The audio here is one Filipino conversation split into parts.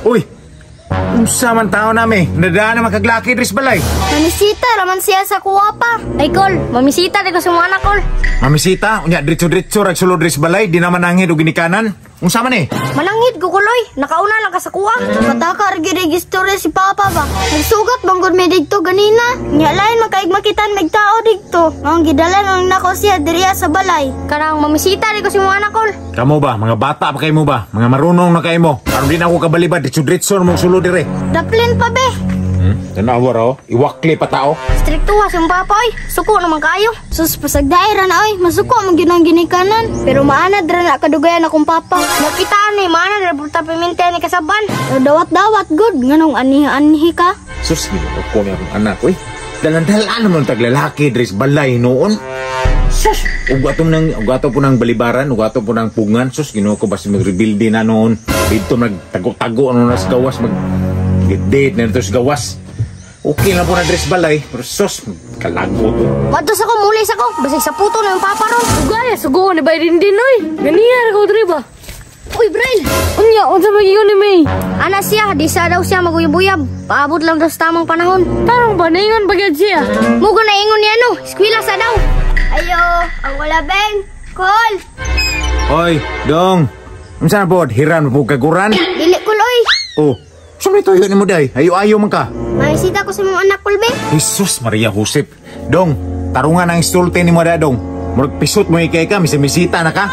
Uy! Unsa man tao nami? Nadaan na makaglaki dres balay. Mamisita, raman siya sa kuwa pa. Ay, Kol, mamisita, di ko sa mga anak, Kol. Mamisita, unya diretso-diretso rag sulod dres balay, di naman nangid o ginikanan. Unsa man eh? Manangit, Kukuloy. Nakauna lang ka sa kuwa. Mataka, argi-registorya si Papa ba? Nagsugat, banggod may digto ganina. Nya lain, makaigmakitan, magtao digto. Ang gidalan ang nako siya, diriya sa balay. Karang mamisita, di ko sa mga anak, Kol. Kamu ba? Mga bata pa kayo mo ba? Mga marunong na kayo mo. Aron din ako kabalibad, diretso-diretso mong sulod dire. Daplin pa, be. Tanawa raw, iwakli pa tao. Striktuwas yung Papa, oy. Suko naman kayo. Sus, pasagdaira na, oy. Masuko ang ginang ginikanan. Pero maanad ra na kadugayan akong Papa. Nakitaan ni, maanad ra puta pimente ni kasaban. Dawat-dawat, good. Nganong anihi ka? Sus, ginoo ko na akong anak, uy. Dalan-dalan naman taglalaki, dres balay noon. Sus, ugato po ng balibaran, ugato po ng pungan. Sus, ginoo ko basi mag-rebuild na noon. Dito nagtago-tago ano na sa gawas, mag-date na ito sa gawas. Okay lang po na dress balay, pero sus, kalago to. Matos ako, mulis ako. Basig sa puto na yung Papa ron. Ugaya, sugo ni Baydin din, oy. Ganiyar ko, dre ba? Uy, Braille! Unya, unsa magiyon ni May? Ana siya, di sa daw siya maguyab-uyab. Paabot lang daw sa tamang panahon. Tarong ba, naingon bagyad siya? Mugo na ingon niya, no? Eskwila sa daw. Ayo, ang wala beng. Call! Hoy, dong. Unsa na po, hiran mo po kaguran? Dili ko, loy. Oh, saan ito yun mo day? Ayo-ayo man ka. Maisita ko sa mga anak, Kulbe. Jesus Maria Josep. Dong, tarungan ang istulte ni mo da, dong. Murag pisot mo ikay ka, misimisita na ka.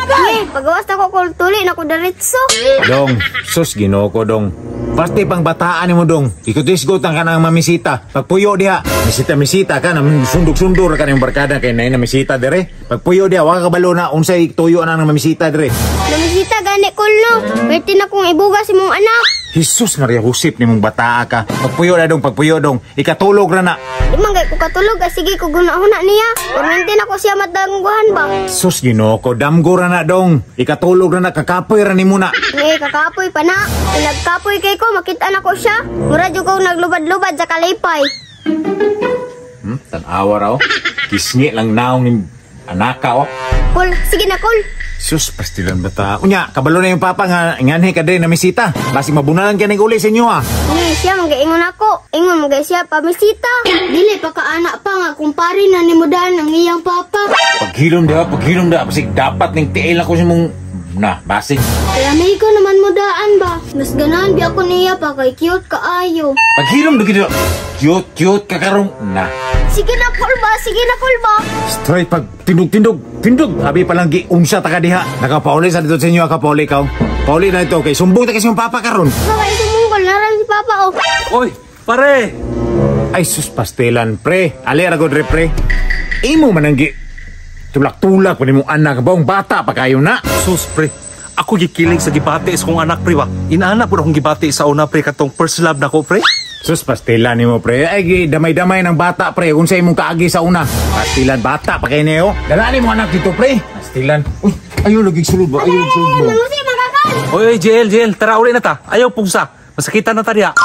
Pagawas na ko kung tuli na ko daritso. Dong, sus, ginoo ko, dong. Pasti pang bataan ni mo, dong. Ikot-isgot ang ka ng mamisita. Pagpuyo diha, misita-misita ka, sundok-sundur ka ng barkada kay na misita dire. Pagpuyo diha, waka kabalo na, unsay tuyo na ng mamisita dire. Namisita gani, Kulno. Pwede na kong ibuga si mong anak. Jesus Maria Josep ni mong bataa ka. Pagpuyo na, dong, pagpuyo, dong. Ikatulog na na. Di man gay ko katulog, sige ko guna-huna niya. Kurmente na ko siya matangguhan ba? Sus, ginoo ko, damgo ra na, dong. Ikatulog na na, kakapoy ra ni muna. Kakapoy pa na. Nagkapoy kay ko, makita na ko siya. Muradyo ko naglubad-lubad sa kalipay. Tanawa raw. Kisngi lang naong ni anaka, oh. Kul, sige na, Kul. Sus, pastilan bata. Unya, kabalo na yung papa nga, nganhe ka din na misita. Basi mabunalan ka ng uli sa inyo, ah. Siya, mag-ingon ako. Ingon mga siya, pamisita. Dili, pagka-anak pa nga, kumpari na ni Mudan ang iyang papa. Paghilom da. Basi dapat ning tiil ako sa mong... Na, basig. Kaya may ko naman Mudaan ba? Mas ganahan di ako niya pa, kay cute kaayo. Paghilom da gito. Cute ka karong... Na. Sige na, Kul ba? Sige na, Kul ba? Straight pag tindog. Abi palang giunsa ta ka diha. Nakapauli sa dito sa inyo, kapauli ka. Pauli na ito, kay sumbong ta kasi yung papa karon. Bakit sumunggol? Naran si Papa, oh. Oy, pare! Ay, sus, pastelan, pre. Ali, aragod, pre. Imo mananggi. Tulak-tulak pa ni mong anak ba? Bata pa kayo na. Sus, pre. Ako gikiling sa gibati sa kong anak, pre, ba? Inaana po akong gibati sa una, pre, katong first love na ko, pre. Sus, pastilan ni mo, pre. Ay, damay-damay ng bata, pre. Kung sa imong kaagi sa una. Pastilan, bata pa kayo niyo. Dalani mo anak dito, pre. Pastilan. Uy, ayaw laging sulod ba? Ayaw sulod ba? Nangusi, magkakal! Oy, JL, tara uli na ta. Ayaw pugsa. Masakitan na ta diya.